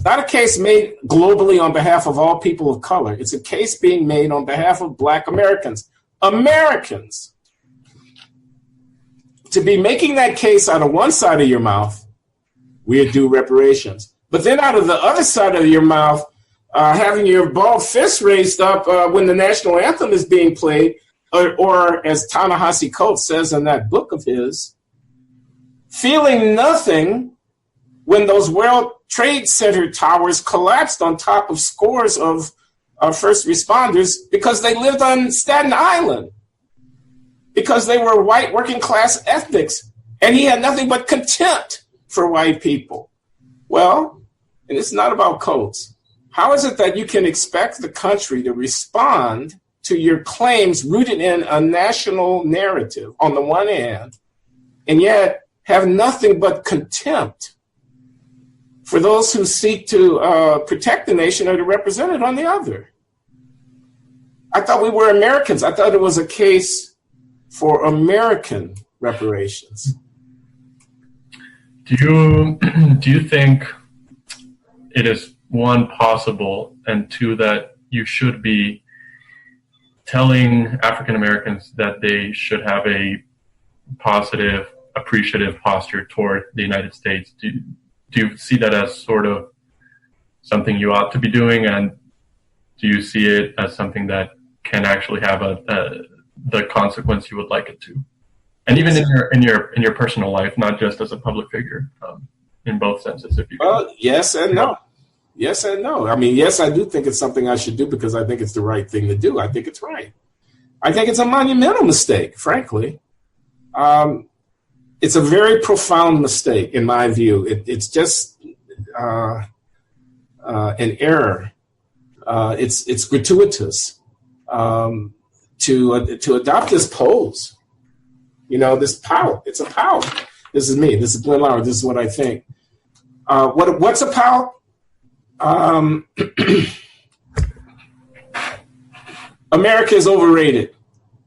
Not a case made globally on behalf of all people of color. It's a case being made on behalf of Black Americans. Americans. To be making that case out of one side of your mouth, we do reparations. But then out of the other side of your mouth, having your bald fist raised up when the national anthem is being played, or as Ta-Nehisi Coates says in that book of his, feeling nothing when those World Trade Center towers collapsed on top of scores of first responders because they lived on Staten Island, because they were white working class ethnics, and he had nothing but contempt for white people. Well, and it's not about Coates. How is it that you can expect the country to respond to your claims rooted in a national narrative on the one hand, and yet have nothing but contempt for those who seek to protect the nation or to represent it on the other? I thought we were Americans. I thought it was a case for American reparations. Do you think it is, one, possible, and two, that you should be telling African Americans that they should have a positive, appreciative posture toward the United States? Do you see that as sort of something you ought to be doing, and do you see it as something that can actually have the consequence you would like it to? And even in your personal life, not just as a public figure, in both senses. If you well, yes and no. Yes and no. I mean, yes, I do think it's something I should do because I think it's the right thing to do. I think it's right. I think it's a monumental mistake, frankly. It's a very profound mistake, in my view. It's just an error. It's gratuitous to adopt this pose. You know, this power. It's a power. This is me. This is Glenn Loury. This is what I think. What's a power? America is overrated.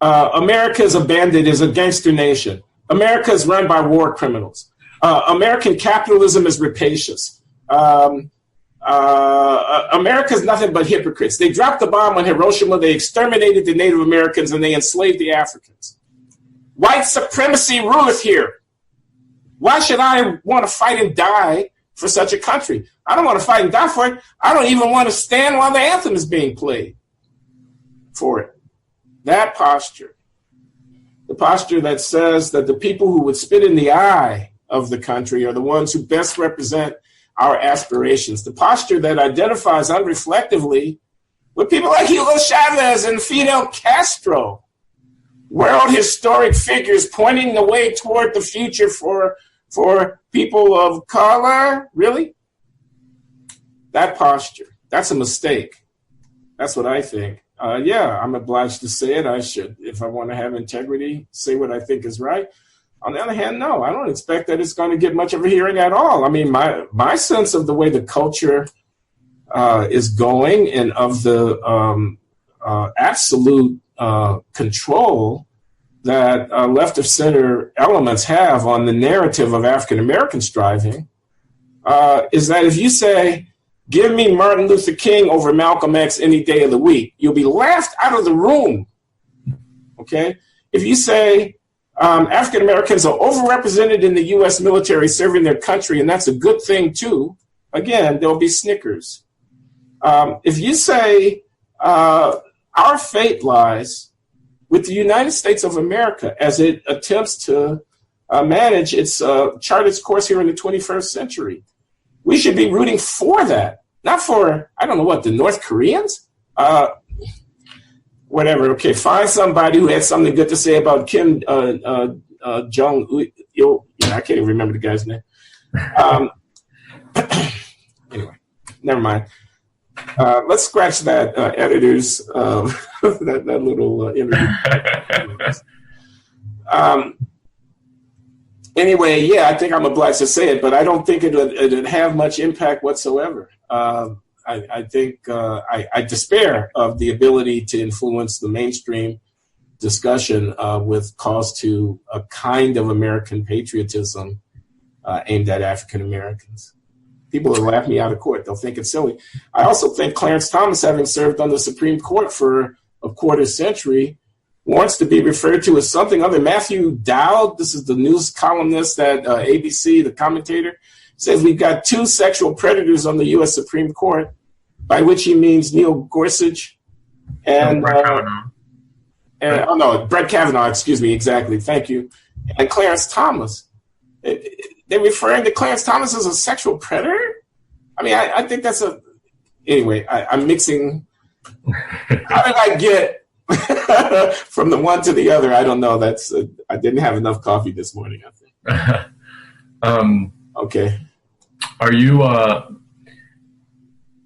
America is a bandit, is a gangster nation. America is run by war criminals. American capitalism is rapacious. America is nothing but hypocrites. They dropped the bomb on Hiroshima. They exterminated the Native Americans and they enslaved the Africans. White supremacy ruleth here. Why should I want to fight and die for such a country? I don't want to fight and die for it. I don't even want to stand while the anthem is being played for it. That posture, the posture that says that the people who would spit in the eye of the country are the ones who best represent our aspirations. The posture that identifies unreflectively with people like Hugo Chavez and Fidel Castro, world historic figures pointing the way toward the future for people of color. Really? That posture, that's a mistake. That's what I think. Yeah, I'm obliged to say it. I should, if I want to have integrity, say what I think is right. On the other hand, no, I don't expect that it's going to get much of a hearing at all. I mean, my sense of the way the culture is going and of the absolute control that left of center elements have on the narrative of African American striving is that if you say, give me Martin Luther King over Malcolm X any day of the week, you'll be laughed out of the room. Okay? If you say African Americans are overrepresented in the U.S. military serving their country, and that's a good thing too, again, there'll be snickers. If you say our fate lies with the United States of America as it attempts to manage its chart its course here in the 21st century, we should be rooting for that, not for, I don't know what, the North Koreans? whatever. Okay, find somebody who had something good to say about Kim Jong. I can't even remember the guy's name. Anyway, never mind. Let's scratch that, editors. that little interview. Anyway, yeah, I think I'm obliged to say it, but I don't think it'd have much impact whatsoever. I think I despair of the ability to influence the mainstream discussion with calls to a kind of American patriotism aimed at African Americans. People will laugh me out of court. They'll think it's silly. I also think Clarence Thomas, having served on the Supreme Court for a quarter century, wants to be referred to as something other. Matthew Dowd, this is the news columnist at ABC, the commentator, says we've got two sexual predators on the U.S. Supreme Court, by which he means Neil Gorsuch and Brett Kavanaugh, excuse me, exactly, thank you, and Clarence Thomas. They're referring to Clarence Thomas as a sexual predator? I mean, I think that's anyway, I'm mixing. How did I get from the one to the other? I don't know. I didn't have enough coffee this morning, I think. Okay. Are you,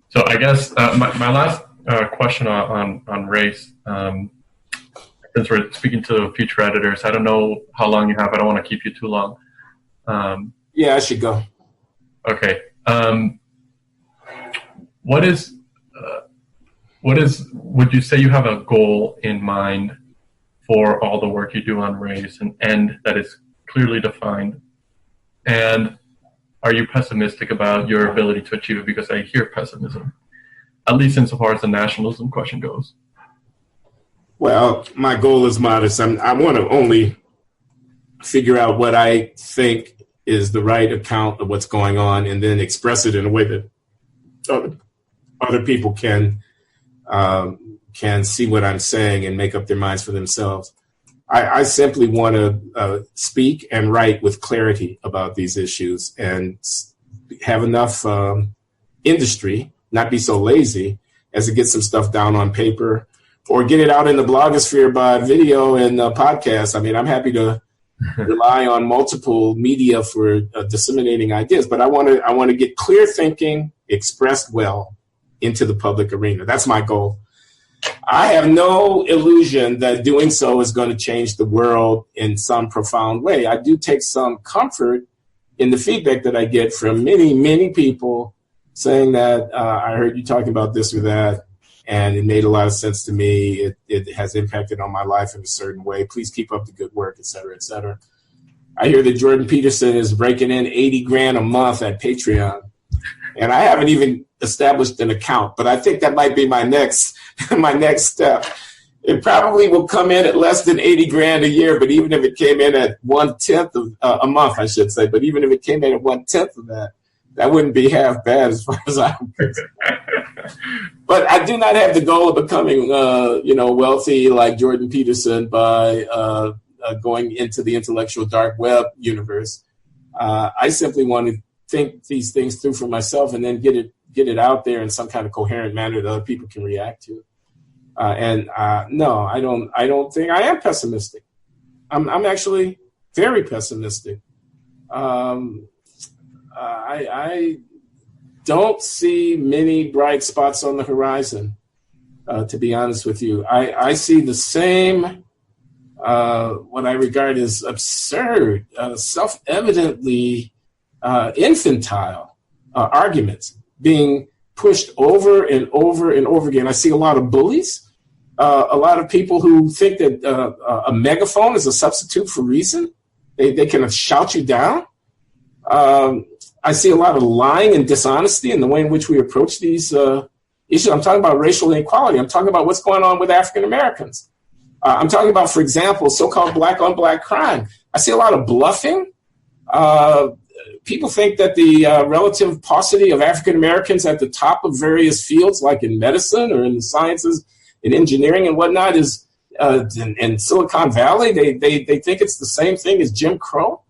so I guess my last question on race, since we're speaking to future editors, I don't know how long you have. I don't want to keep you too long. Yeah, I should go. Okay. Would you say you have a goal in mind for all the work you do on race, and end that is clearly defined? And are you pessimistic about your ability to achieve it? Because I hear pessimism, at least insofar as the nationalism question goes. Well, my goal is modest. I want to only figure out what I think is the right account of what's going on, and then express it in a way that other people can see what I'm saying and make up their minds for themselves. I simply want to speak and write with clarity about these issues and have enough industry, not be so lazy as to get some stuff down on paper or get it out in the blogosphere by video and podcast. I mean, I'm happy to rely on multiple media for disseminating ideas, but I want to get clear thinking expressed well into the public arena. That's my goal. I have no illusion that doing so is going to change the world in some profound way. I do take some comfort in the feedback that I get from many, many people saying that I heard you talking about this or that, and it made a lot of sense to me. It has impacted on my life in a certain way. Please keep up the good work, et cetera, et cetera. I hear that Jordan Peterson is breaking in $80,000 a month at Patreon, and I haven't even established an account, but I think that might be my next step. It probably will come in at less than $80,000 a year, but even if it came in at 1/10 of a month, I should say, but even if it came in at 1/10 of that, that wouldn't be half bad as far as I'm concerned. But I do not have the goal of becoming, wealthy like Jordan Peterson by going into the intellectual dark web universe. I simply want to think these things through for myself and then get it out there in some kind of coherent manner that other people can react to. No, I don't think I am pessimistic. I'm actually very pessimistic. I don't see many bright spots on the horizon, to be honest with you. I see the same, what I regard as absurd, self-evidently infantile arguments being pushed over and over and over again. I see a lot of bullies, a lot of people who think that a megaphone is a substitute for reason. They can shout you down. I see a lot of lying and dishonesty in the way in which we approach these issues. I'm talking about racial inequality. I'm talking about what's going on with African Americans. I'm talking about, for example, so-called black on black crime. I see a lot of bluffing. People think that the relative paucity of African Americans at the top of various fields, like in medicine or in the sciences, in engineering and whatnot, is in Silicon Valley. They think it's the same thing as Jim Crow.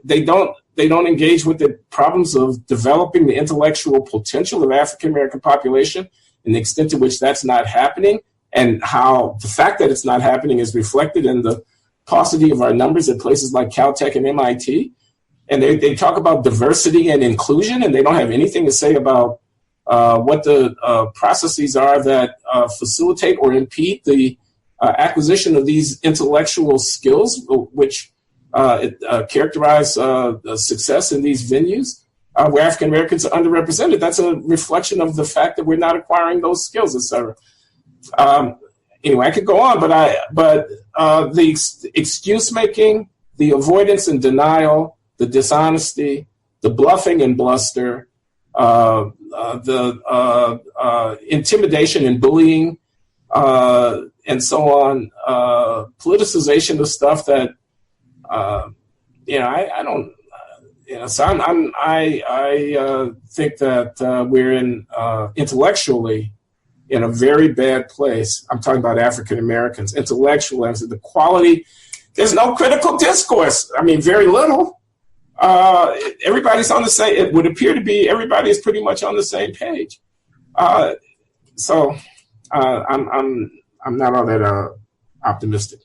They don't engage with the problems of developing the intellectual potential of African American population and the extent to which that's not happening and how the fact that it's not happening is reflected in the paucity of our numbers at places like Caltech and MIT. And they talk about diversity and inclusion, and they don't have anything to say about what the processes are that facilitate or impede the acquisition of these intellectual skills, which characterize success in these venues, where African Americans are underrepresented. That's a reflection of the fact that we're not acquiring those skills, et cetera. Anyway, I could go on, but the excuse making, the avoidance and denial, the dishonesty, the bluffing and bluster, the intimidation and bullying, and so on, politicization of stuff that, I don't, so I think that we're intellectually in a very bad place. I'm talking about African Americans, intellectually, the quality, there's no critical discourse. I mean, very little. Everybody's on the same, it would appear to be everybody is pretty much on the same page. So I'm not all that optimistic.